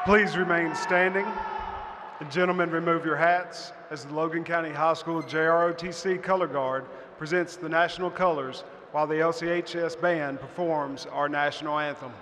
Please remain standing. And gentlemen, remove your hats as the Logan County High School JROTC Color Guard presents the national colors while the LCHS band performs our national anthem.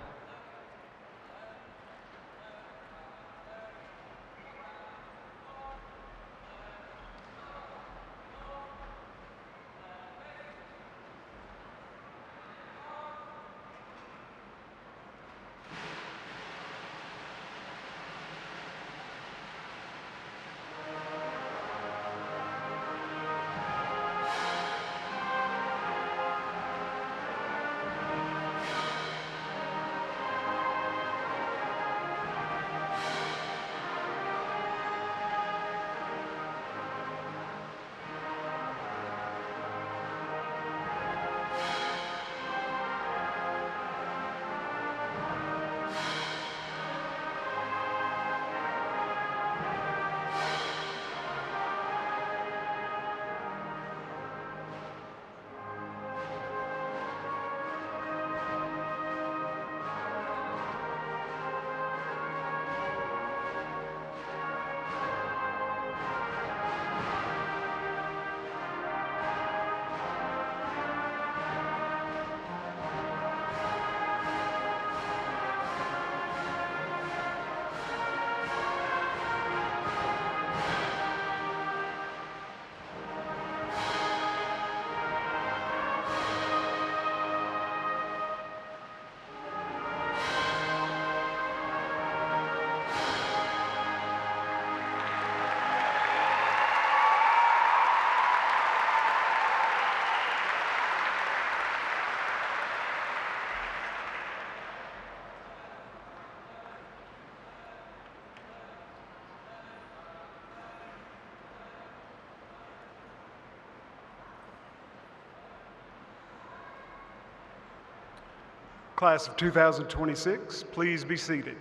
Class of 2026, please be seated.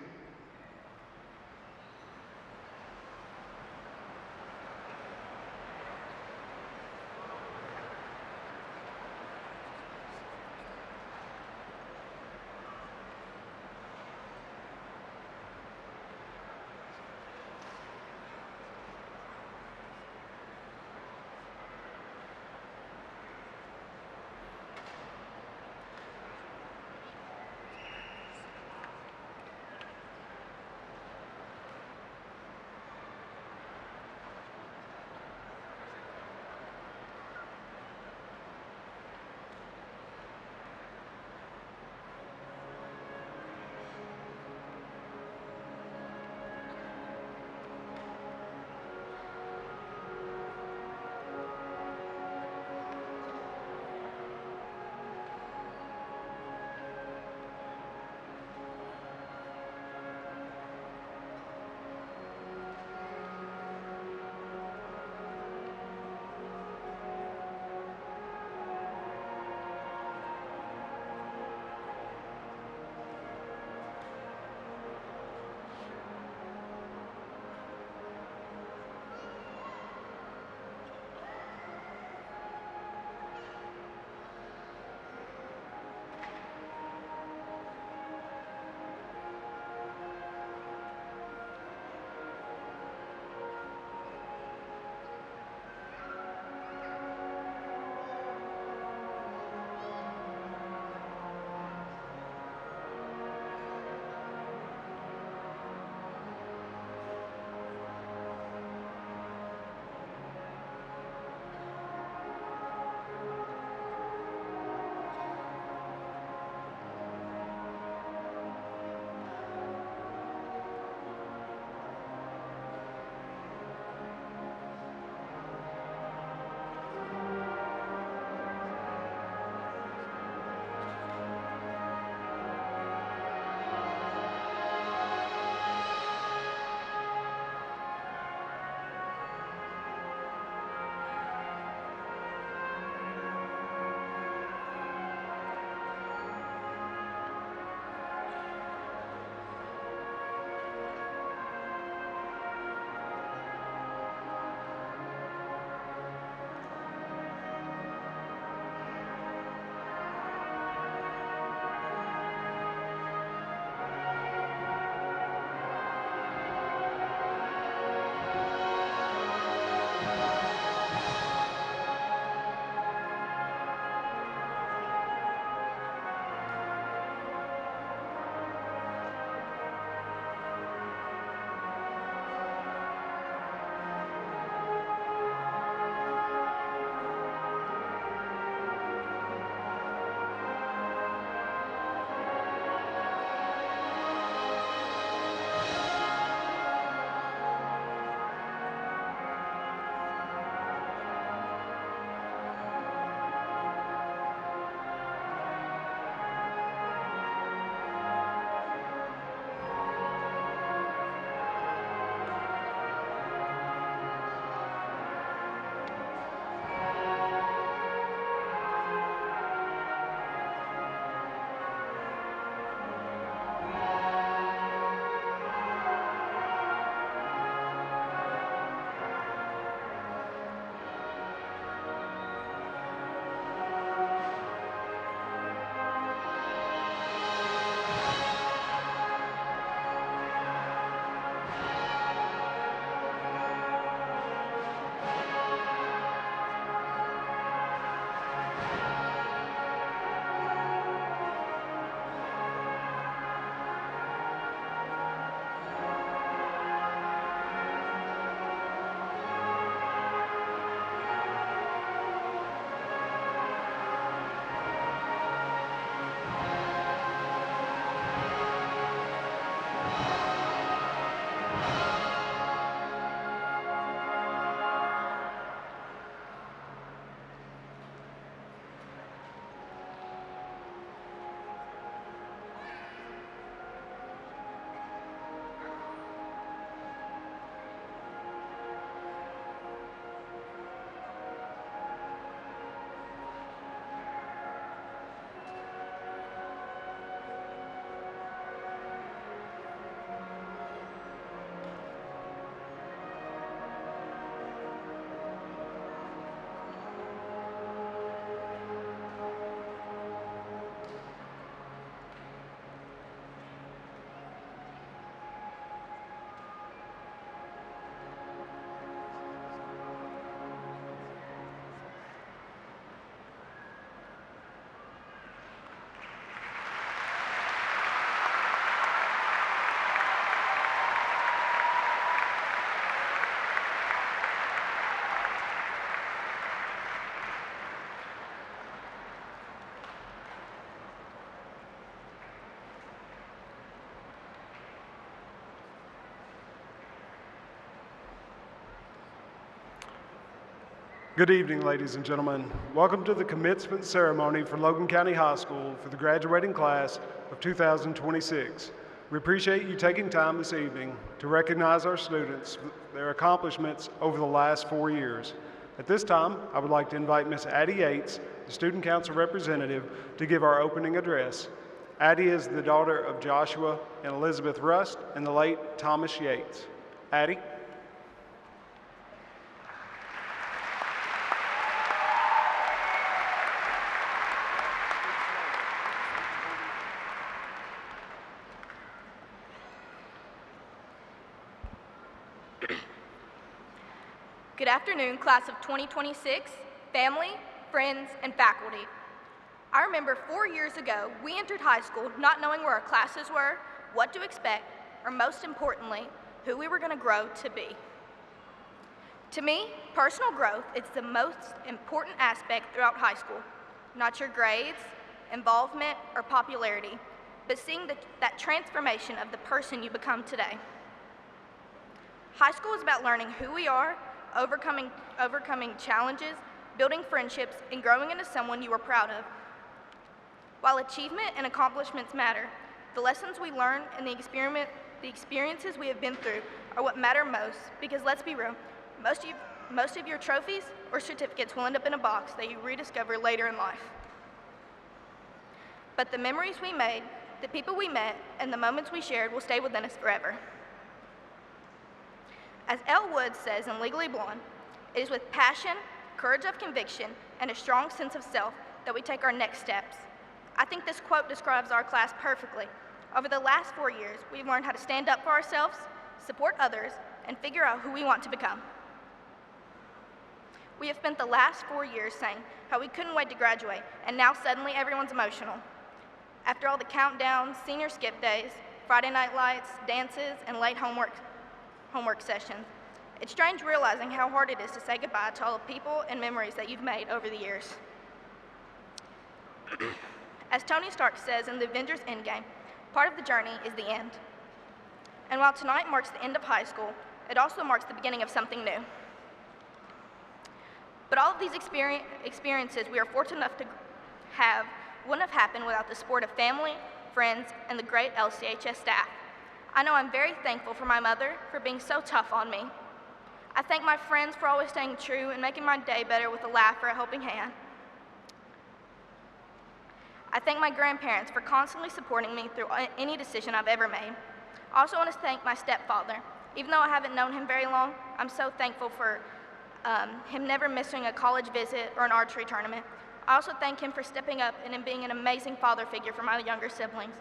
Good evening, ladies and gentlemen. Welcome to the commencement ceremony for Logan County High School for the graduating class of 2026. We appreciate you taking time this evening to recognize our students, their accomplishments over the last 4 years. At this time, I would like to invite Ms. Addie Yates, the Student Council representative, to give our opening address. Addie is the daughter of Joshua and Elizabeth Rust and the late Thomas Yates. Addie? Good afternoon, class of 2026, family, friends, and faculty. I remember 4 years ago, we entered high school not knowing where our classes were, what to expect, or most importantly, who we were going to grow to be. To me, personal growth is the most important aspect throughout high school, not your grades, involvement, or popularity, but seeing that transformation of the person you become today. High school is about learning who we are, overcoming challenges, building friendships, and growing into someone you are proud of. While achievement and accomplishments matter, the lessons we learn and the experiences we have been through are what matter most, because let's be real, most of your trophies or certificates will end up in a box that you rediscover later in life. But the memories we made, the people we met, and the moments we shared will stay within us forever. As Elle Woods says in Legally Blonde, it is with passion, courage of conviction, and a strong sense of self that we take our next steps. I think this quote describes our class perfectly. Over the last 4 years, we've learned how to stand up for ourselves, support others, and figure out who we want to become. We have spent the last 4 years saying how we couldn't wait to graduate, and now suddenly everyone's emotional. After all the countdowns, senior skip days, Friday night lights, dances, and late homework sessions, it's strange realizing how hard it is to say goodbye to all the people and memories that you've made over the years. As Tony Stark says in the Avengers Endgame, part of the journey is the end. And while tonight marks the end of high school, it also marks the beginning of something new. But all of these experiences we are fortunate enough to have wouldn't have happened without the support of family, friends, and the great LCHS staff. I know I'm very thankful for my mother for being so tough on me. I thank my friends for always staying true and making my day better with a laugh or a helping hand. I thank my grandparents for constantly supporting me through any decision I've ever made. I also want to thank my stepfather. Even though I haven't known him very long, I'm so thankful for him never missing a college visit or an archery tournament. I also thank him for stepping up and being an amazing father figure for my younger siblings.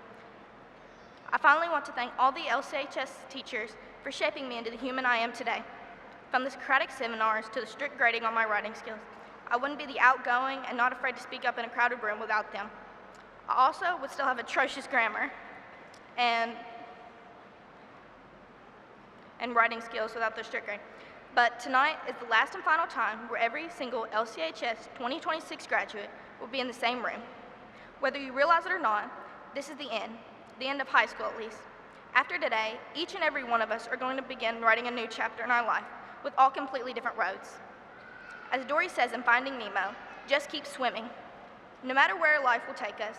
I finally want to thank all the LCHS teachers for shaping me into the human I am today. From the Socratic seminars to the strict grading on my writing skills, I wouldn't be the outgoing and not afraid to speak up in a crowded room without them. I also would still have atrocious grammar and writing skills without the strict grade. But tonight is the last and final time where every single LCHS 2026 graduate will be in the same room. Whether you realize it or not, this is the end of high school at least. After today, each and every one of us are going to begin writing a new chapter in our life with all completely different roads. As Dory says in Finding Nemo, just keep swimming. No matter where life will take us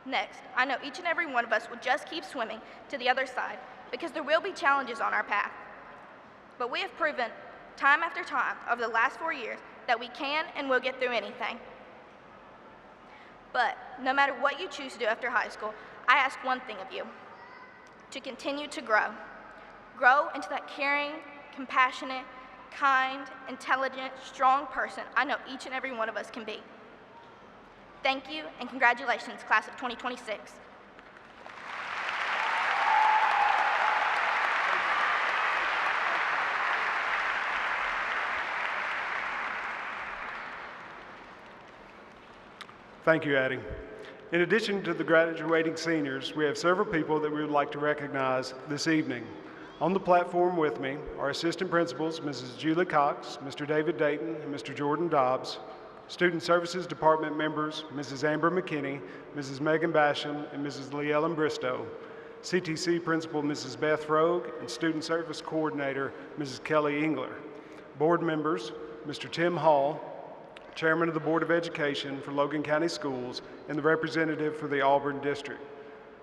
next, I know each and every one of us will just keep swimming to the other side because there will be challenges on our path. But we have proven time after time over the last 4 years that we can and will get through anything. But no matter what you choose to do after high school, I ask one thing of you, to continue to grow. Grow into that caring, compassionate, kind, intelligent, strong person I know each and every one of us can be. Thank you, and congratulations, class of 2026. Thank you, Addie. In addition to the graduating seniors, we have several people that we would like to recognize this evening. On the platform with me are Assistant Principals Mrs. Julie Cox, Mr. David Dayton, and Mr. Jordan Dobbs, Student Services Department members Mrs. Amber McKinney, Mrs. Megan Basham, and Mrs. Lee Ellen Bristow, CTC Principal Mrs. Beth Rogue, and Student Service Coordinator Mrs. Kelly Engler. Board members Mr. Tim Hall, Chairman of the Board of Education for Logan County Schools and the representative for the Auburn District.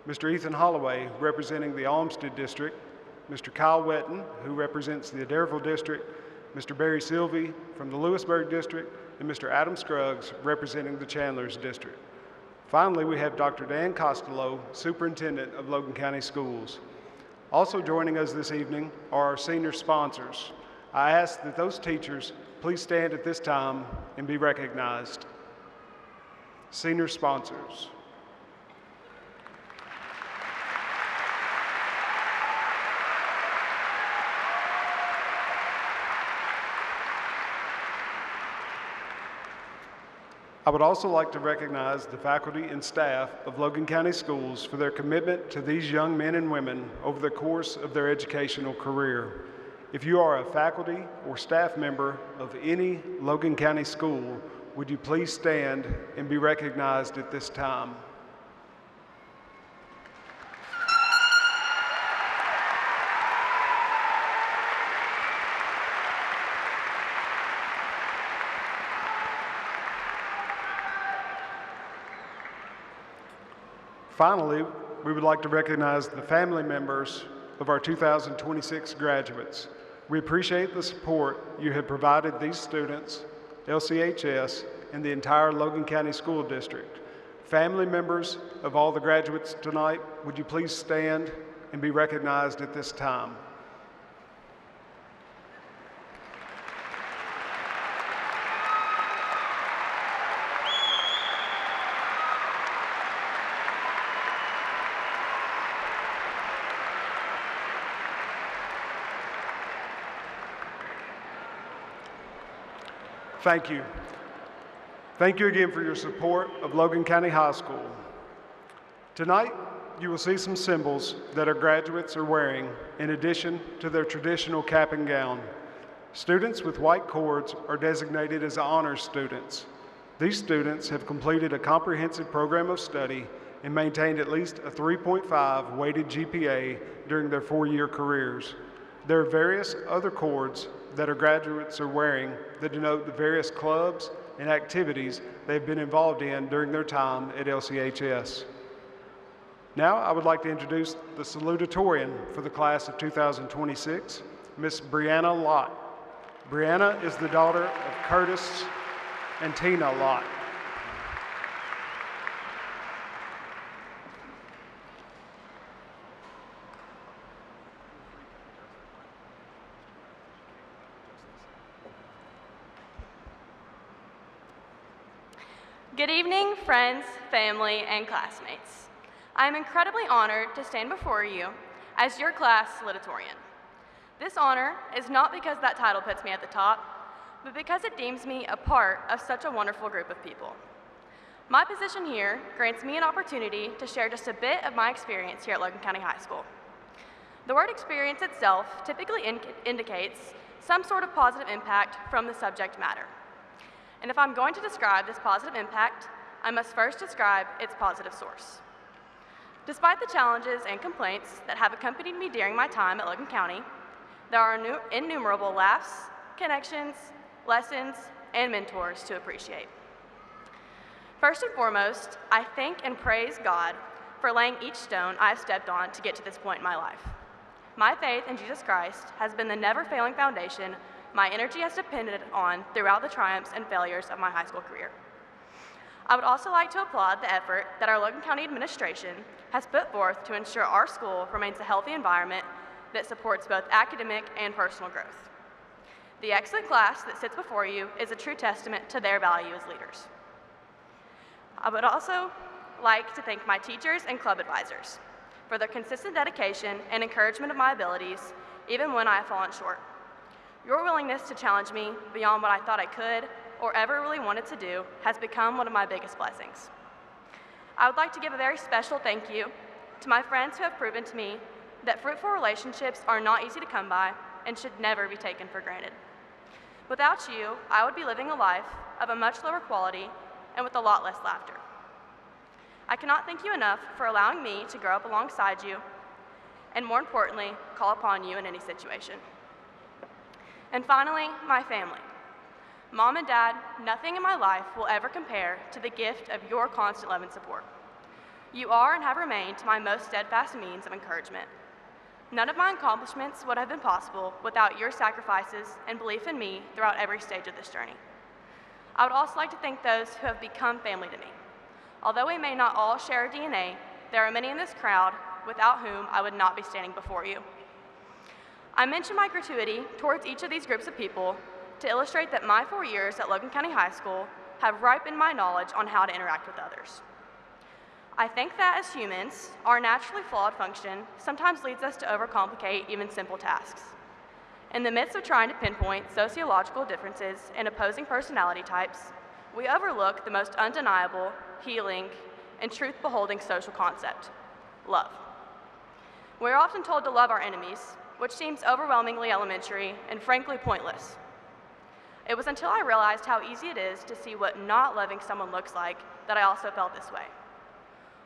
Mr. Ethan Holloway, representing the Olmsted District. Mr. Kyle Wetton, who represents the Adairville District. Mr. Barry Sylvie from the Lewisburg District, and Mr. Adam Scruggs, representing the Chandlers District. Finally, we have Dr. Dan Costello, Superintendent of Logan County Schools. Also joining us this evening are our senior sponsors. I ask that those teachers please stand at this time and be recognized. Senior sponsors. I would also like to recognize the faculty and staff of Logan County Schools for their commitment to these young men and women over the course of their educational career. If you are a faculty or staff member of any Logan County school, would you please stand and be recognized at this time? Finally, we would like to recognize the family members of our 2026 graduates. We appreciate the support you have provided these students, LCHS, and the entire Logan County School District. Family members of all the graduates tonight, would you please stand and be recognized at this time? Thank you. Thank you again for your support of Logan County High School. Tonight, you will see some symbols that our graduates are wearing in addition to their traditional cap and gown. Students with white cords are designated as honors students. These students have completed a comprehensive program of study and maintained at least a 3.5 weighted GPA during their 4-year careers. There are various other cords that our graduates are wearing that denote the various clubs and activities they've been involved in during their time at LCHS. Now I would like to introduce the salutatorian for the class of 2026, Miss Brianna Lott. Brianna is the daughter of Curtis and Tina Lott. Good evening, friends, family, and classmates. I am incredibly honored to stand before you as your class salutatorian. This honor is not because that title puts me at the top, but because it deems me a part of such a wonderful group of people. My position here grants me an opportunity to share just a bit of my experience here at Logan County High School. The word experience itself typically indicates some sort of positive impact from the subject matter. And if I'm going to describe this positive impact, I must first describe its positive source. Despite the challenges and complaints that have accompanied me during my time at Logan County, there are innumerable laughs, connections, lessons, and mentors to appreciate. First and foremost, I thank and praise God for laying each stone I've stepped on to get to this point in my life. My faith in Jesus Christ has been the never-failing foundation my energy has depended on throughout the triumphs and failures of my high school career. I would also like to applaud the effort that our Logan County administration has put forth to ensure our school remains a healthy environment that supports both academic and personal growth. The excellent class that sits before you is a true testament to their value as leaders. I would also like to thank my teachers and club advisors for their consistent dedication and encouragement of my abilities, even when I have fallen short. Your willingness to challenge me beyond what I thought I could or ever really wanted to do has become one of my biggest blessings. I would like to give a very special thank you to my friends who have proven to me that fruitful relationships are not easy to come by and should never be taken for granted. Without you, I would be living a life of a much lower quality and with a lot less laughter. I cannot thank you enough for allowing me to grow up alongside you and, more importantly, call upon you in any situation. And finally, my family. Mom and Dad, nothing in my life will ever compare to the gift of your constant love and support. You are and have remained my most steadfast means of encouragement. None of my accomplishments would have been possible without your sacrifices and belief in me throughout every stage of this journey. I would also like to thank those who have become family to me. Although we may not all share DNA, there are many in this crowd without whom I would not be standing before you. I mention my gratuity towards each of these groups of people to illustrate that my 4 years at Logan County High School have ripened my knowledge on how to interact with others. I think that as humans, our naturally flawed function sometimes leads us to overcomplicate even simple tasks. In the midst of trying to pinpoint sociological differences in opposing personality types, we overlook the most undeniable, healing, and truth-beholding social concept: love. We're often told to love our enemies, which seems overwhelmingly elementary and frankly pointless. It was until I realized how easy it is to see what not loving someone looks like that I also felt this way.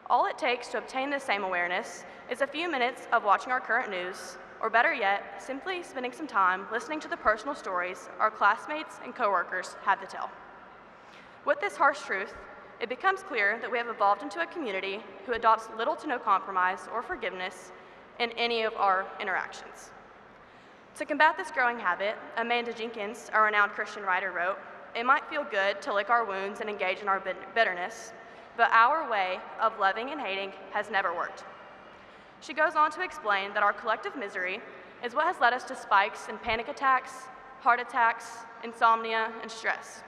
All it takes to obtain this same awareness is a few minutes of watching our current news, or better yet, simply spending some time listening to the personal stories our classmates and coworkers have to tell. With this harsh truth, it becomes clear that we have evolved into a community who adopts little to no compromise or forgiveness in any of our interactions. To combat this growing habit, Amanda Jenkins, a renowned Christian writer, wrote, "It might feel good to lick our wounds and engage in our bitterness, but our way of loving and hating has never worked." She goes on to explain that our collective misery is what has led us to spikes in panic attacks, heart attacks, insomnia, and stress.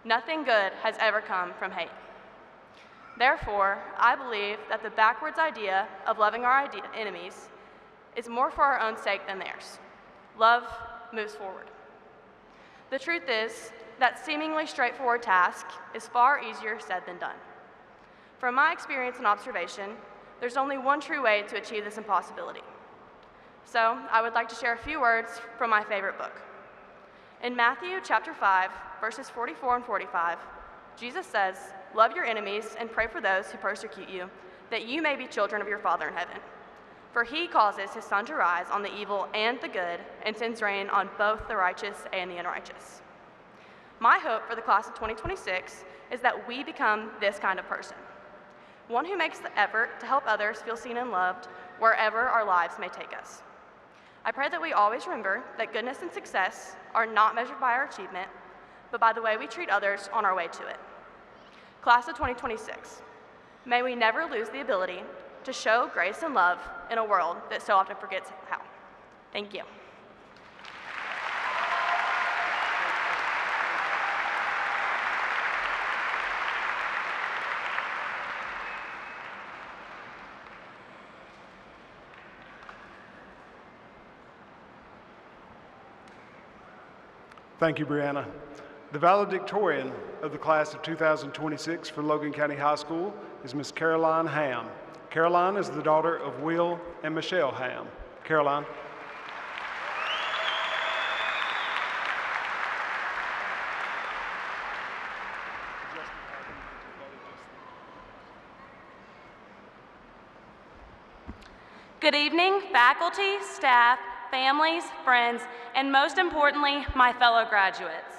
Nothing good has ever come from hate. Therefore, I believe that the backwards idea of loving our enemies is more for our own sake than theirs. Love moves forward. The truth is that seemingly straightforward task is far easier said than done. From my experience and observation, there's only one true way to achieve this impossibility. So I would like to share a few words from my favorite book. In Matthew chapter 5, verses 44 and 45, Jesus says, "Love your enemies and pray for those who persecute you, that you may be children of your Father in heaven. For he causes his sun to rise on the evil and the good, and sends rain on both the righteous and the unrighteous." My hope for the class of 2026 is that we become this kind of person, one who makes the effort to help others feel seen and loved wherever our lives may take us. I pray that we always remember that goodness and success are not measured by our achievement, but by the way we treat others on our way to it. Class of 2026, may we never lose the ability to show grace and love in a world that so often forgets how. Thank you. Thank you, Brianna. The valedictorian of the class of 2026 for Logan County High School is Miss Caroline Ham. Caroline is the daughter of Will and Michelle Ham. Caroline. Good evening, faculty, staff, families, friends, and most importantly, my fellow graduates.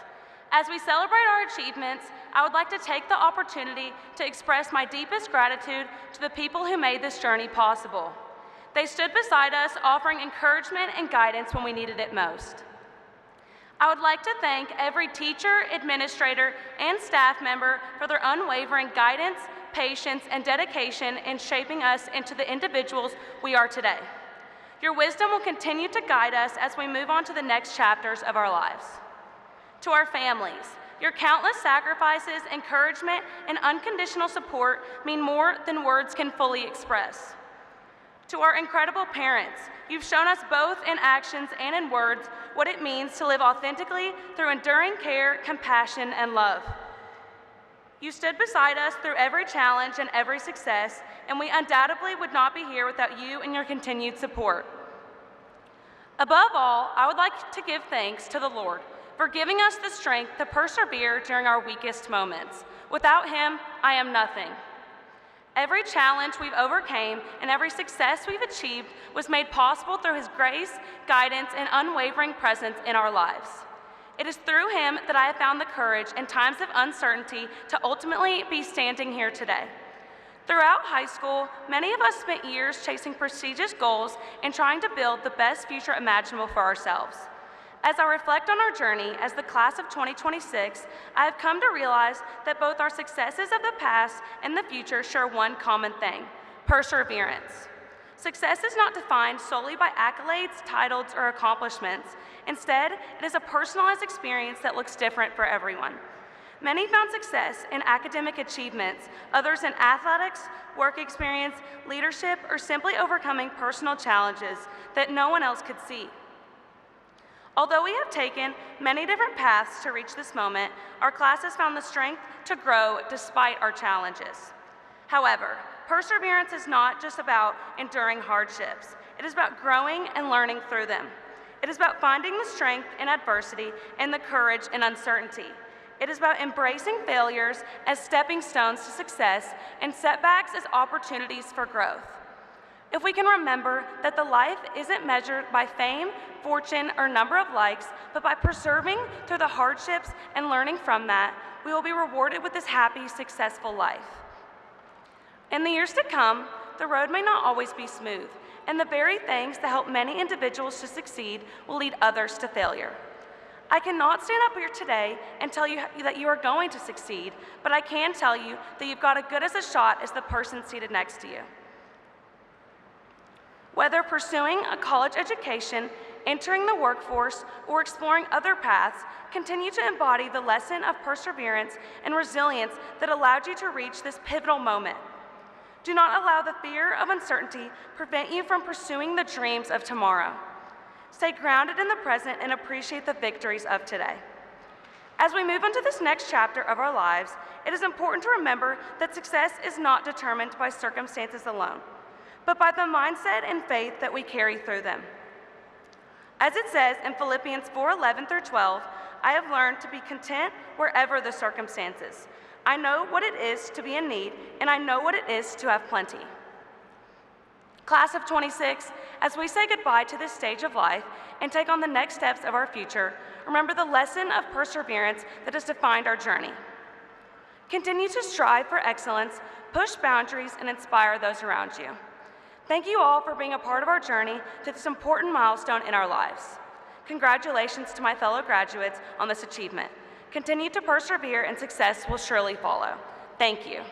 As we celebrate our achievements, I would like to take the opportunity to express my deepest gratitude to the people who made this journey possible. They stood beside us, offering encouragement and guidance when we needed it most. I would like to thank every teacher, administrator, and staff member for their unwavering guidance, patience, and dedication in shaping us into the individuals we are today. Your wisdom will continue to guide us as we move on to the next chapters of our lives. To our families, your countless sacrifices, encouragement, and unconditional support mean more than words can fully express. To our incredible parents, you've shown us both in actions and in words what it means to live authentically through enduring care, compassion, and love. You stood beside us through every challenge and every success, and we undoubtedly would not be here without you and your continued support. Above all, I would like to give thanks to the Lord for giving us the strength to persevere during our weakest moments. Without him, I am nothing. Every challenge we've overcame and every success we've achieved was made possible through his grace, guidance, and unwavering presence in our lives. It is through him that I have found the courage in times of uncertainty to ultimately be standing here today. Throughout high school, many of us spent years chasing prestigious goals and trying to build the best future imaginable for ourselves. As I reflect on our journey as the class of 2026, I have come to realize that both our successes of the past and the future share one common thing: perseverance. Success is not defined solely by accolades, titles, or accomplishments. Instead, it is a personalized experience that looks different for everyone. Many found success in academic achievements, others in athletics, work experience, leadership, or simply overcoming personal challenges that no one else could see. Although we have taken many different paths to reach this moment, our class has found the strength to grow despite our challenges. However, perseverance is not just about enduring hardships. It is about growing and learning through them. It is about finding the strength in adversity and the courage in uncertainty. It is about embracing failures as stepping stones to success and setbacks as opportunities for growth. If we can remember that the life isn't measured by fame, fortune, or number of likes, but by persevering through the hardships and learning from that, we will be rewarded with this happy, successful life. In the years to come, the road may not always be smooth, and the very things that help many individuals to succeed will lead others to failure. I cannot stand up here today and tell you that you are going to succeed, but I can tell you that you've got as good as a shot as the person seated next to you. Whether pursuing a college education, entering the workforce, or exploring other paths, continue to embody the lesson of perseverance and resilience that allowed you to reach this pivotal moment. Do not allow the fear of uncertainty prevent you from pursuing the dreams of tomorrow. Stay grounded in the present and appreciate the victories of today. As we move into this next chapter of our lives, it is important to remember that success is not determined by circumstances alone, but by the mindset and faith that we carry through them. As it says in Philippians 4:11 through 12, I have learned to be content wherever the circumstances. I know what it is to be in need, and I know what it is to have plenty. Class of 26, as we say goodbye to this stage of life and take on the next steps of our future, remember the lesson of perseverance that has defined our journey. Continue to strive for excellence, push boundaries, and inspire those around you. Thank you all for being a part of our journey to this important milestone in our lives. Congratulations to my fellow graduates on this achievement. Continue to persevere and success will surely follow. Thank you.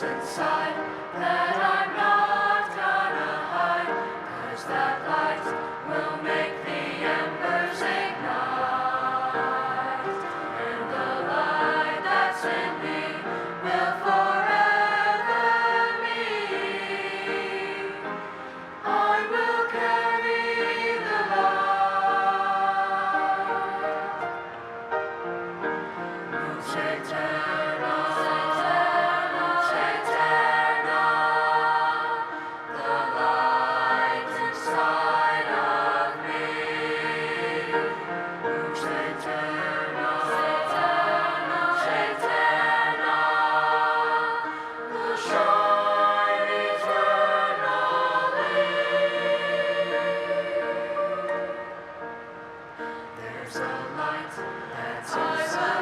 inside that I'm not gonna hide, 'cause that light will make the embers ignite, and the light that's in me will forever mean I will carry the light. Luz eterna, the light inside of me. Luz eterna, will shine eternally. There's a light that's inside.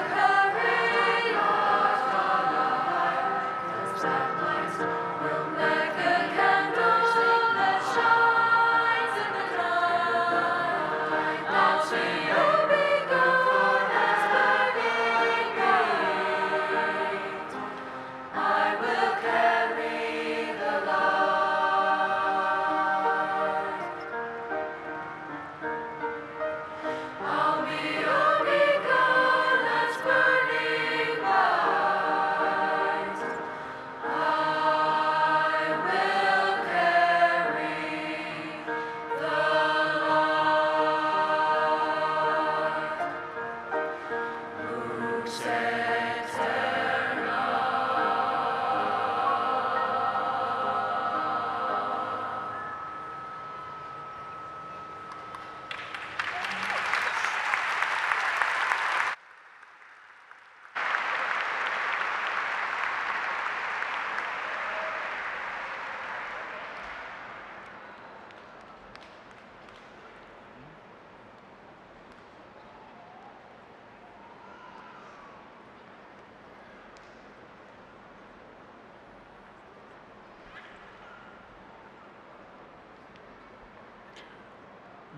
There's that light will make a candle that shines in the night. I'll see you begun as burning bright. I will carry the light. I'll be your beacon that's burning bright. I will carry the light. Lux eterna.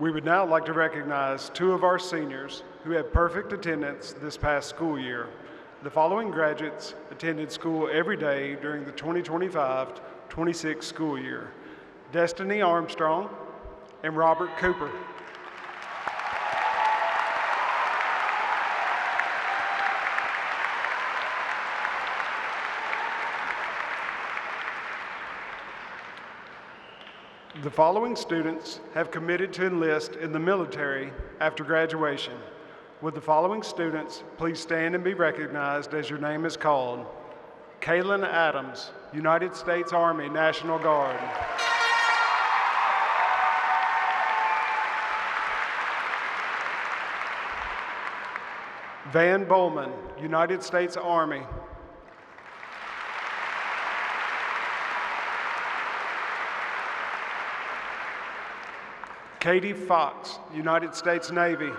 We would now like to recognize two of our seniors who had perfect attendance this past school year. The following graduates attended school every day during the 2025-26 school year: Destiny Armstrong and Robert Cooper. The following students have committed to enlist in the military after graduation. Would the following students please stand and be recognized as your name is called? Kaylin Adams, United States Army National Guard. Van Bowman, United States Army. Katie Fox, United States Navy.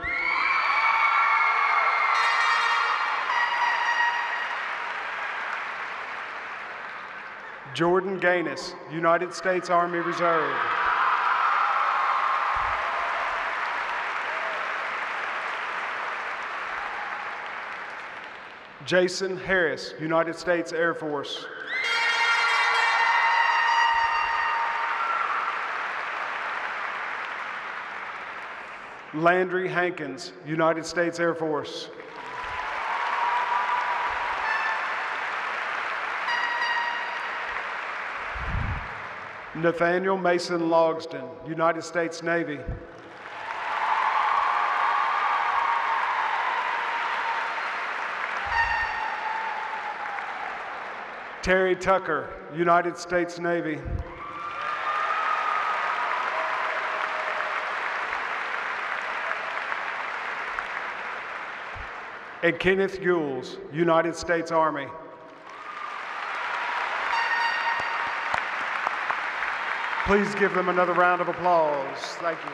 Jordan Gaines, United States Army Reserve. Jason Harris, United States Air Force. Landry Hankins, United States Air Force. Nathaniel Mason Logston, United States Navy. Terry Tucker, United States Navy. And Kenneth Yules, United States Army. Please give them another round of applause. Thank you.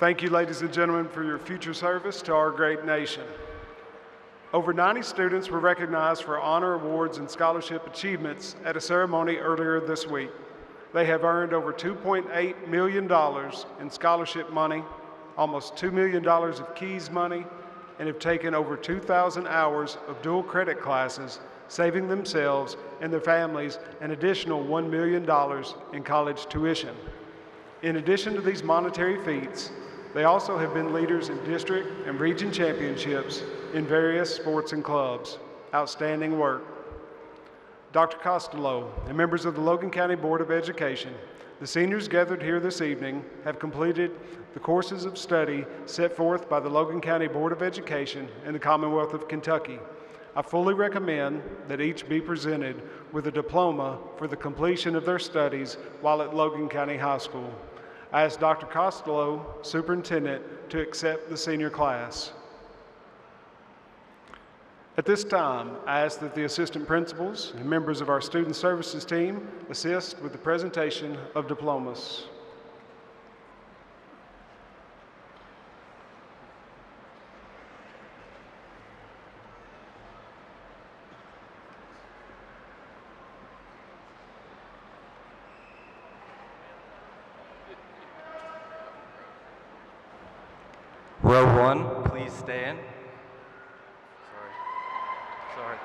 Thank you, ladies and gentlemen, for your future service to our great nation. Over 90 students were recognized for honor awards and scholarship achievements at a ceremony earlier this week. They have earned over $2.8 million in scholarship money, almost $2 million of KEYS money, and have taken over 2,000 hours of dual credit classes, saving themselves and their families an additional $1 million in college tuition. In addition to these monetary feats, they also have been leaders in district and region championships in various sports and clubs. Outstanding work. Dr. Costello and members of the Logan County Board of Education, the seniors gathered here this evening have completed the courses of study set forth by the Logan County Board of Education in the Commonwealth of Kentucky. I fully recommend that each be presented with a diploma for the completion of their studies while at Logan County High School. I ask Dr. Costello, Superintendent, to accept the senior class. At this time, I ask that the assistant principals and members of our student services team assist with the presentation of diplomas. Row one, please stand. Sorry.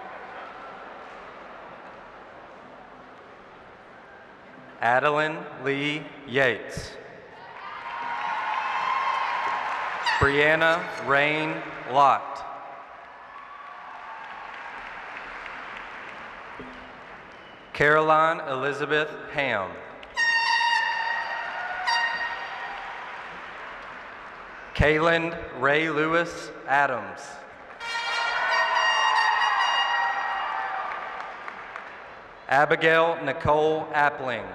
Adeline Lee Yates. Brianna Rain Lott. Caroline Elizabeth Ham. Kaylin Ray Lewis Adams. Abigail Nicole Appling.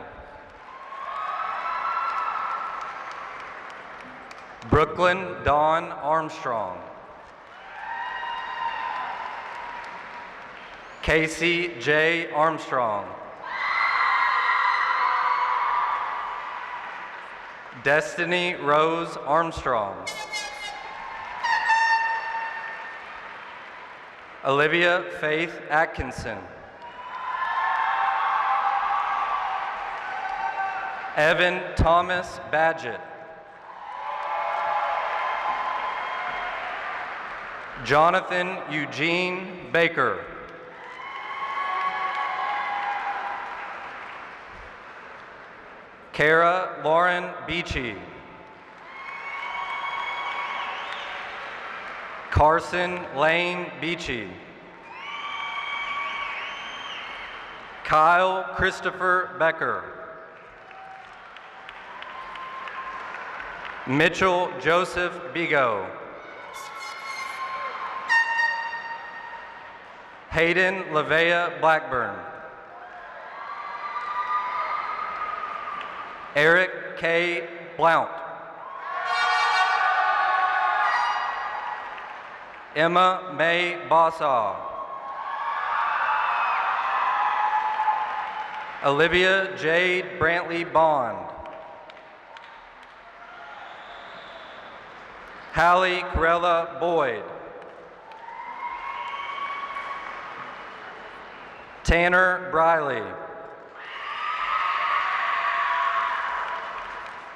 Brooklyn Dawn Armstrong. Casey J. Armstrong. Destiny Rose Armstrong. Olivia Faith Atkinson. Evan Thomas Badgett. Jonathan Eugene Baker. Kara Lauren Beachy. Carson Lane Beachy. Kyle Christopher Becker. Mitchell Joseph Bigo. Hayden Lavea Blackburn. Eric K. Blount. Emma May Bossaw. Olivia Jade Brantley Bond. Hallie Corella Boyd. Tanner Briley.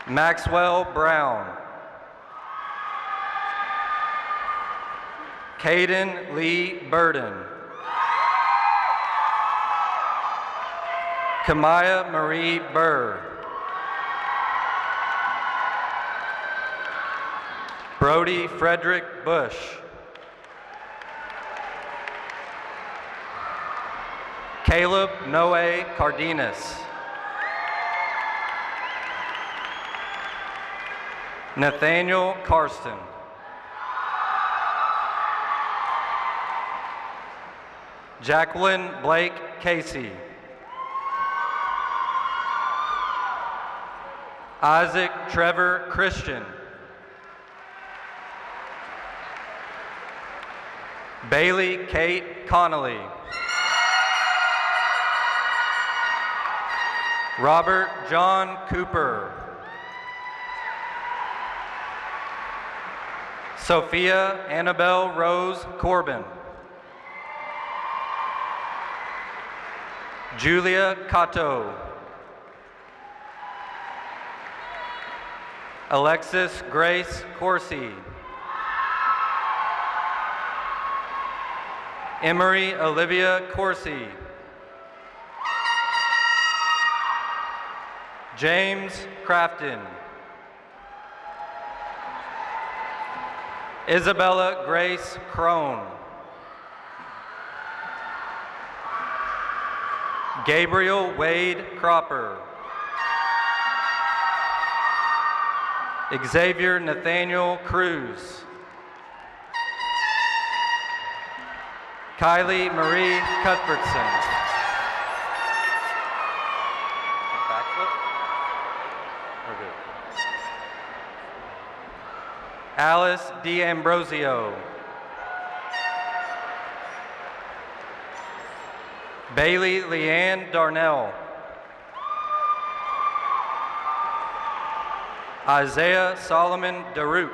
Maxwell Brown. Caden Lee Burden. Kamaya Marie Burr. Brody Frederick Bush. Caleb Noe Cardenas. Nathaniel Karsten. Jacqueline Blake Casey. Isaac Trevor Christian. Bailey Kate Connolly. Robert John Cooper. Sophia Annabelle Rose Corbin. Julia Cato. Alexis Grace Corsi. Emery Olivia Corsi. James Crafton. Isabella Grace Crone. Gabriel Wade Cropper. Xavier Nathaniel Cruz. Kylie Marie Cuthbertson. Backflip? We're good. Alice D'Ambrosio. Bailey Leanne Darnell. Isaiah Solomon Daruk.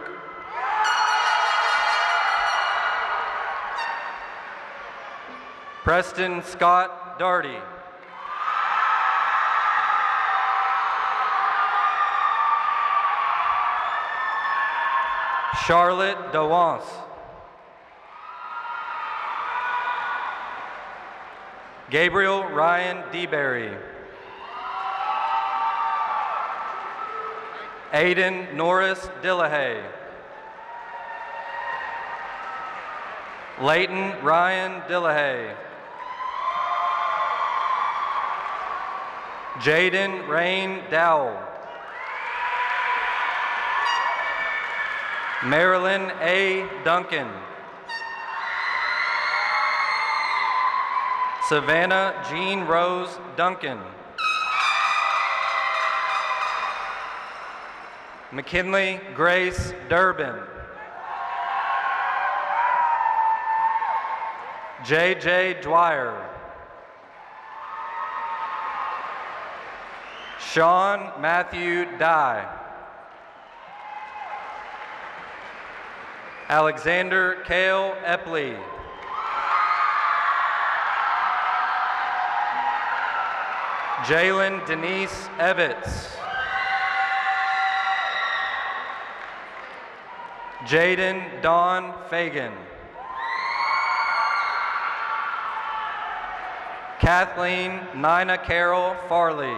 Preston Scott Darty. Charlotte Dewance. Gabriel Ryan DeBerry. Aiden Norris Dillahay. Leighton Ryan Dillahay. Jaden Rain Dowell. Marilyn A. Duncan. Savannah Jean Rose Duncan. McKinley Grace Durbin. J.J. Dwyer. Sean Matthew Dye. Alexander Cale Epley. Jalen Denise Evitz. Jaden Dawn Fagan. Kathleen Nina Carol Farley.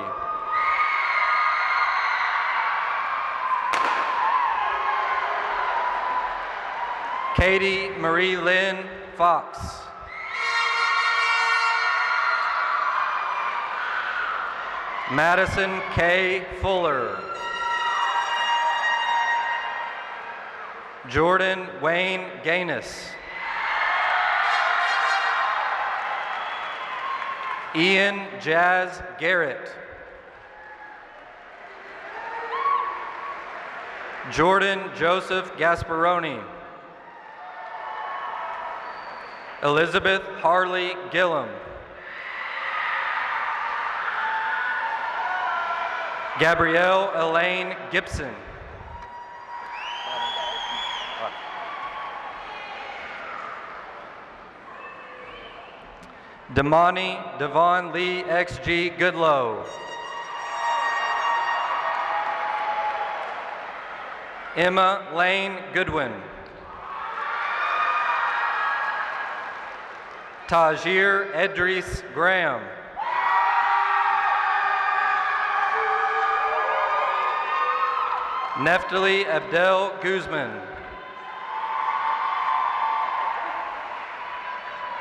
Katie Marie Lynn Fox. Madison K. Fuller. Jordan Wayne Gaines. Ian Jazz Garrett. Jordan Joseph Gasparoni. Elizabeth Harley Gillum. Gabrielle Elaine Gibson. Damani Devon Lee XG Goodlow. Emma Lane Goodwin. Tajir Edris Graham. Neftali Abdel Guzman.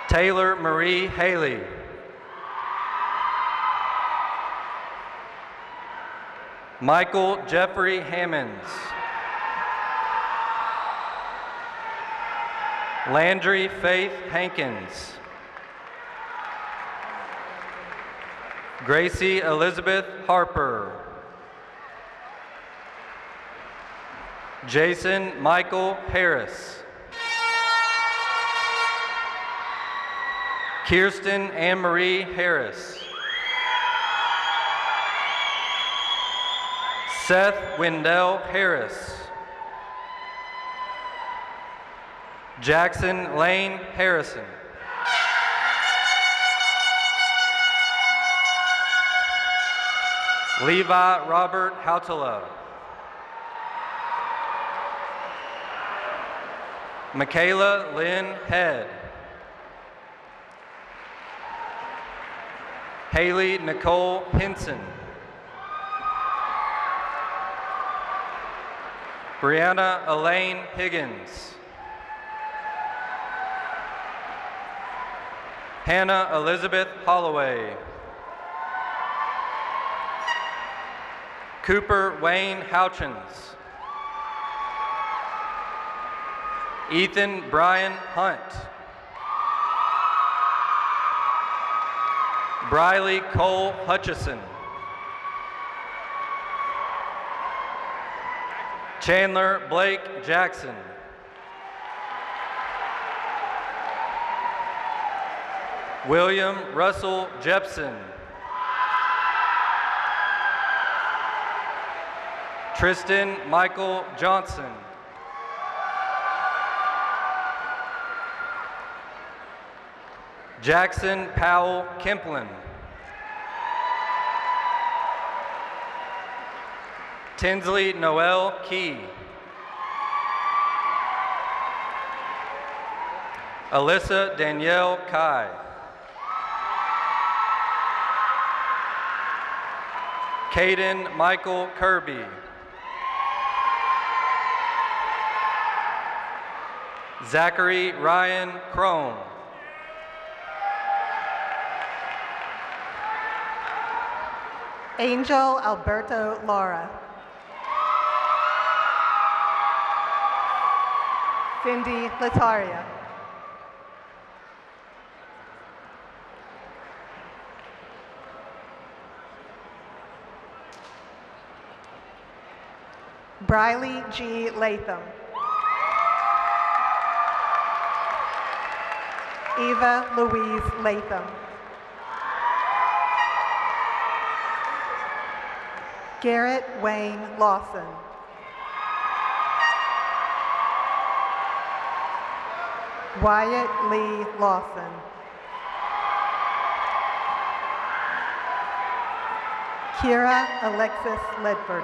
Taylor Marie Haley. Michael Jeffrey Hammonds. Landry Faith Hankins. Gracie Elizabeth Harper. Jason Michael Harris. Kirsten Anne-Marie Harris. Seth Wendell Harris. Jackson Lane Harrison. Levi Robert Hautala. Michaela Lynn Head. Haley Nicole Henson. Brianna Elaine Higgins. Hannah Elizabeth Holloway. Cooper Wayne Houchins. Ethan Brian Hunt. Briley Cole Hutchison. Chandler Blake Jackson. William Russell Jepson. Tristan Michael Johnson. Jackson Powell Kemplin. Tinsley Noel Key. Alyssa Danielle Kai. Caden Michael Kirby. Zachary Ryan Crone. Angel Alberto Lara. Cindy Lataria. Briley G. Latham. Eva Louise Latham. Garrett Wayne Lawson. Wyatt Lee Lawson. Kira Alexis Ledford.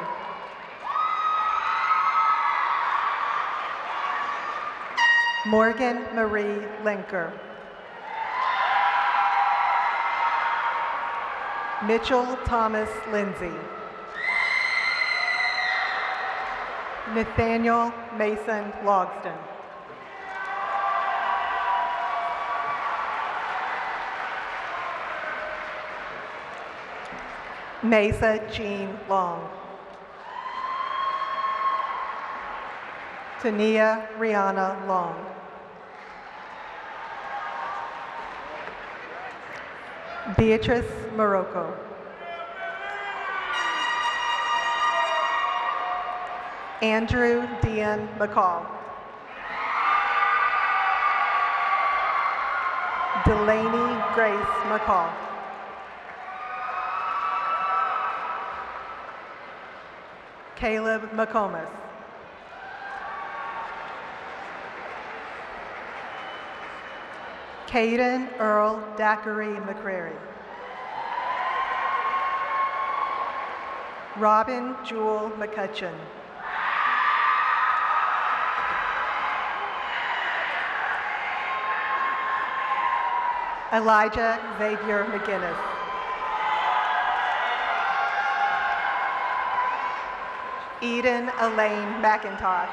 Morgan Marie Lenker. Mitchell Thomas Lindsay. Nathaniel Mason Logston. Mesa Jean Long. Tania Rihanna Long. Beatrice Morocco. Andrew Dean McCall. Delaney Grace McCall. Caleb McComas. Caden Earl Daiquiri McCrary. Robin Jewel McCutcheon. Elijah Xavier McGinnis. Eden Elaine McIntosh.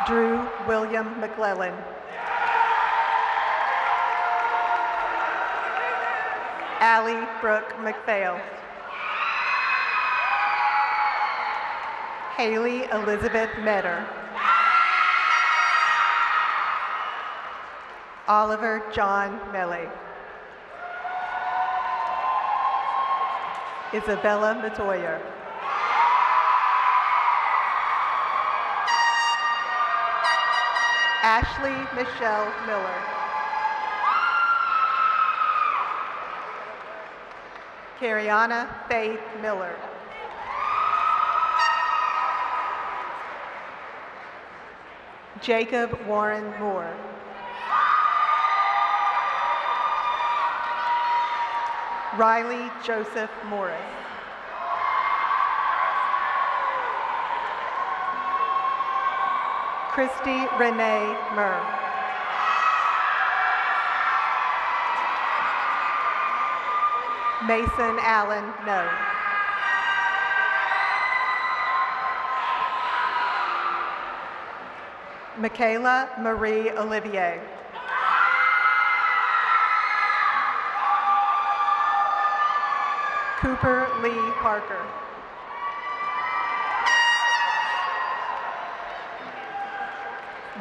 Drew William McClellan. Allie Brooke McPhail. Haley Elizabeth Metter. Oliver John Mele. Isabella Matoyer. Ashley Michelle Miller. Cariana Faith Miller. Jacob Warren Moore. Riley Joseph Morris. Christy Renee Murr. Mason Allen No. Michaela Marie Olivier. Cooper Lee Parker.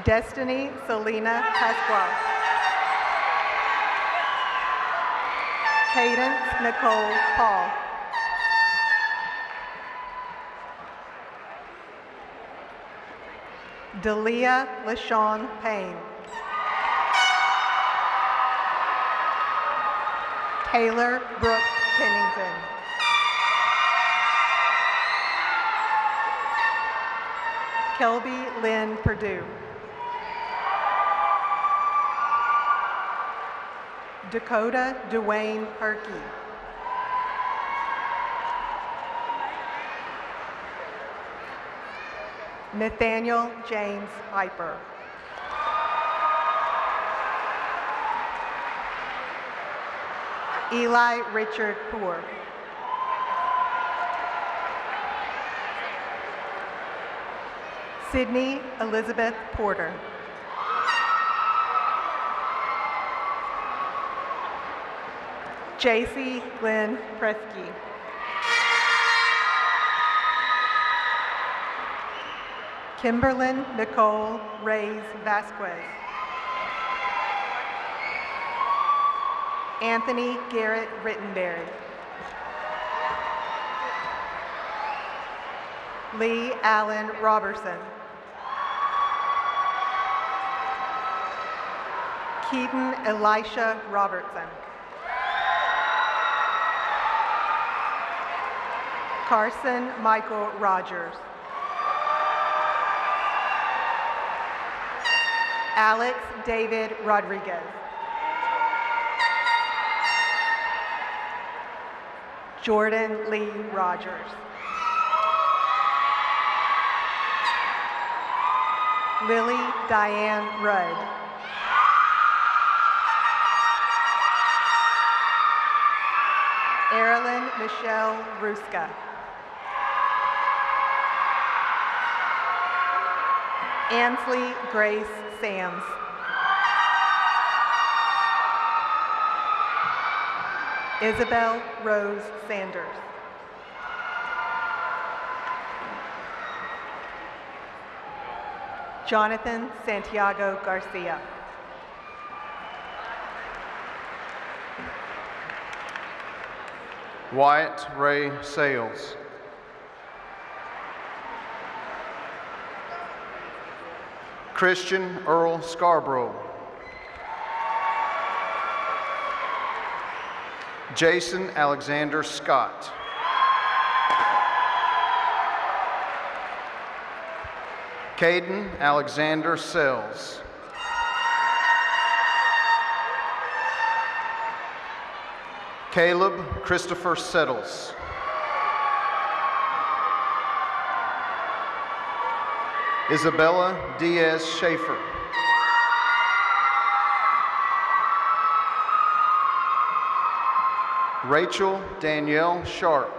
Destiny Selena Pasquale. Cadence Nicole Paul. Delia LaShawn Payne. Taylor Brooke Pennington. Kelby Lynn Perdue. Dakota Dwayne Herkey. Nathaniel James Piper. Eli Richard Poor. Sydney Elizabeth Porter. JC Glenn Presky. Kimberlyn Nicole Reyes Vasquez. Anthony Garrett Rittenberry. Lee Allen Robertson. Keaton Elisha Robertson. Carson Michael Rogers. Alex David Rodriguez. Jordan Lee Rogers. Lily Diane Rudd. Erilyn Michelle Ruska. Ansley Grace Sams. Isabel Rose Sanders. Jonathan Santiago Garcia. Wyatt Ray Sales. Christian Earl Scarborough. Jason Alexander Scott. Caden Alexander Sells. Caleb Christopher Settles. Isabella Diaz Schaefer. Rachel Danielle Sharp.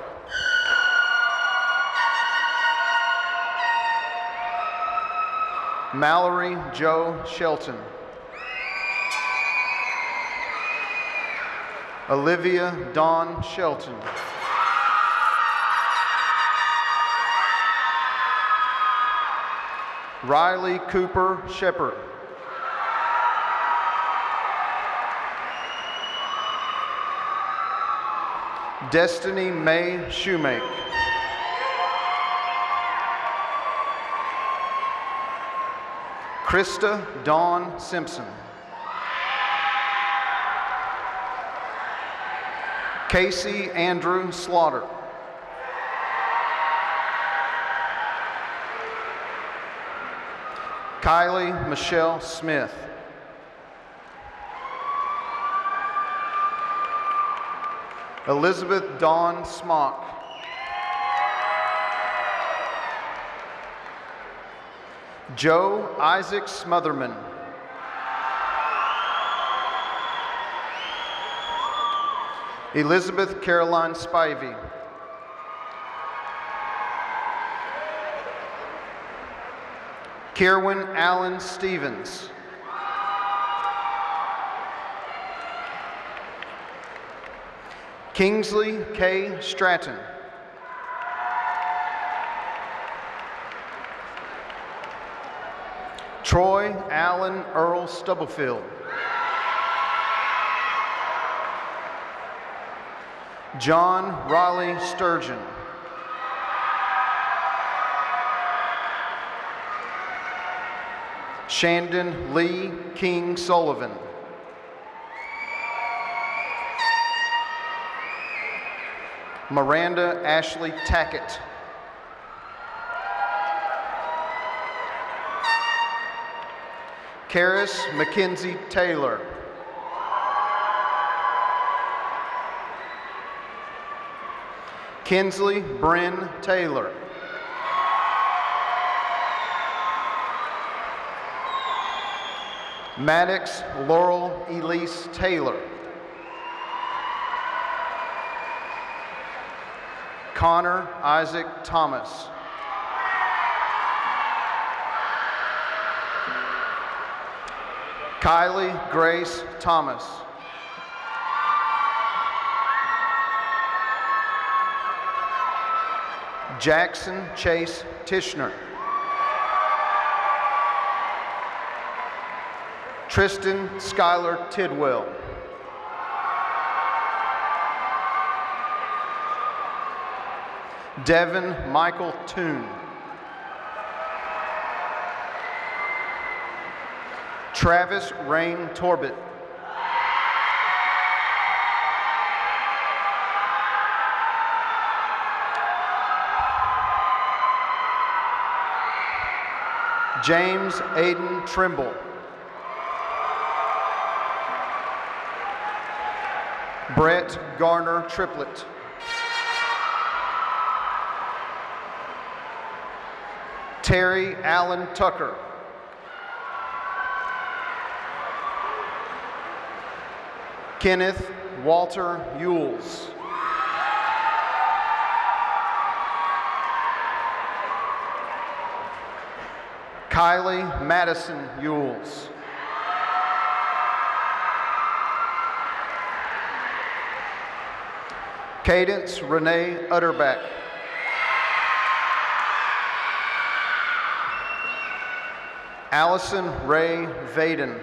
Mallory Joe Shelton. Olivia Dawn Shelton. Riley Cooper Shepard. Destiny May Shoemake. Krista Dawn Simpson. Casey Andrew Slaughter. Kylie Michelle Smith. Elizabeth Dawn Smock. Joe Isaac Smotherman. Elizabeth Caroline Spivey. Kierwin Allen Stevens. Kingsley K. Stratton. Troy Allen Earl Stubblefield. John Raleigh Sturgeon. Shandon Lee King Sullivan. Miranda Ashley Tackett. Karis Mackenzie Taylor. Kinsley Bryn Taylor. Maddox Laurel Elise Taylor. Connor Isaac Thomas. Kylie Grace Thomas. Jackson Chase Tishner. Tristan Skylar Tidwell. Devin Michael Toon. Travis Rain Torbett. James Aiden Trimble. Brett Garner Triplett. Terry Allen Tucker. Kenneth Walter Yules. Kylie Madison Yules. Cadence Renee Utterback. Allison Ray Vaden.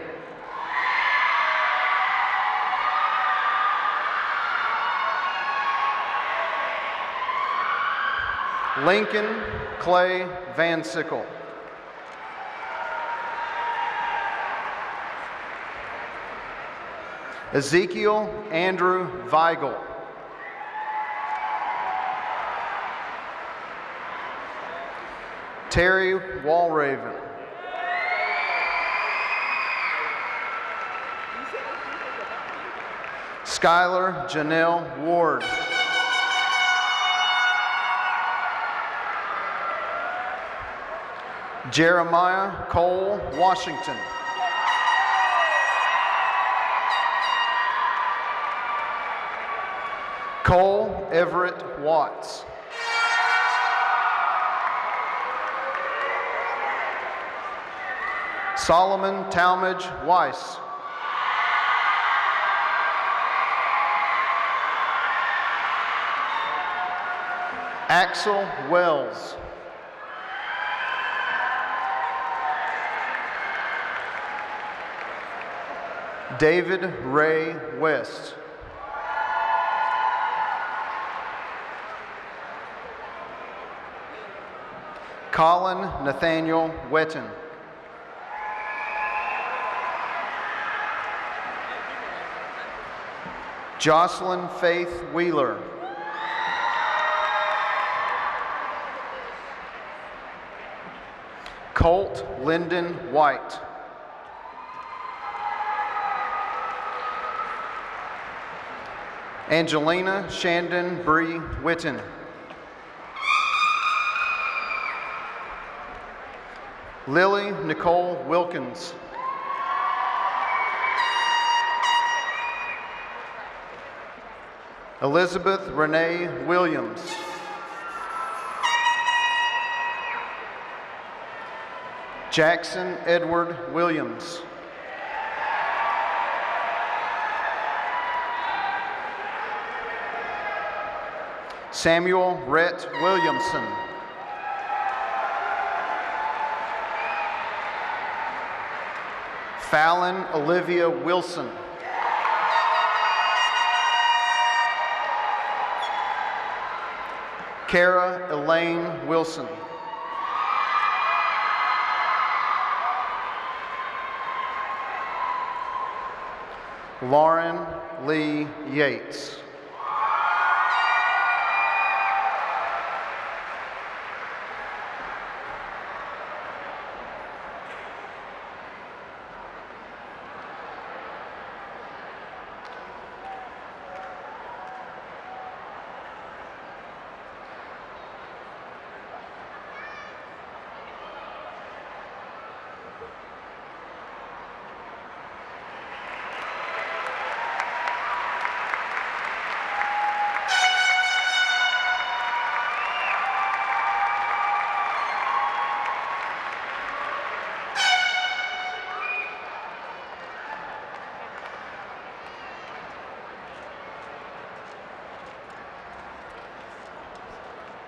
Lincoln Clay Van Sickle. Ezekiel Andrew Weigel. Terry Walraven. Skylar Janelle Ward. Jeremiah Cole Washington. Cole Everett Watts. Solomon Talmadge Weiss. Axel Wells. David Ray West. Colin Nathaniel Wetton. Jocelyn Faith Wheeler. Colt Lyndon White. Angelina Shandon Bree Witten. Lily Nicole Wilkins. Elizabeth Renee Williams. Jackson Edward Williams. Samuel Rhett Williamson. Fallon Olivia Wilson. Kara Elaine Wilson. Lauren Lee Yates.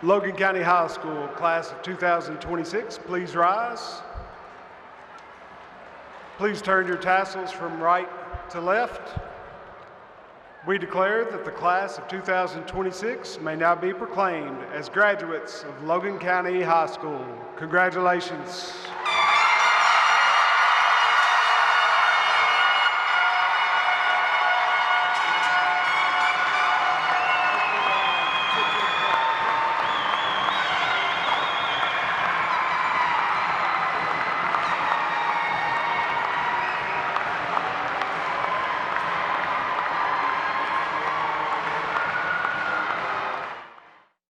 Logan County High School, class of 2026, please rise. Please turn your tassels from right to left. We declare that the class of 2026 may now be proclaimed as graduates of Logan County High School. Congratulations.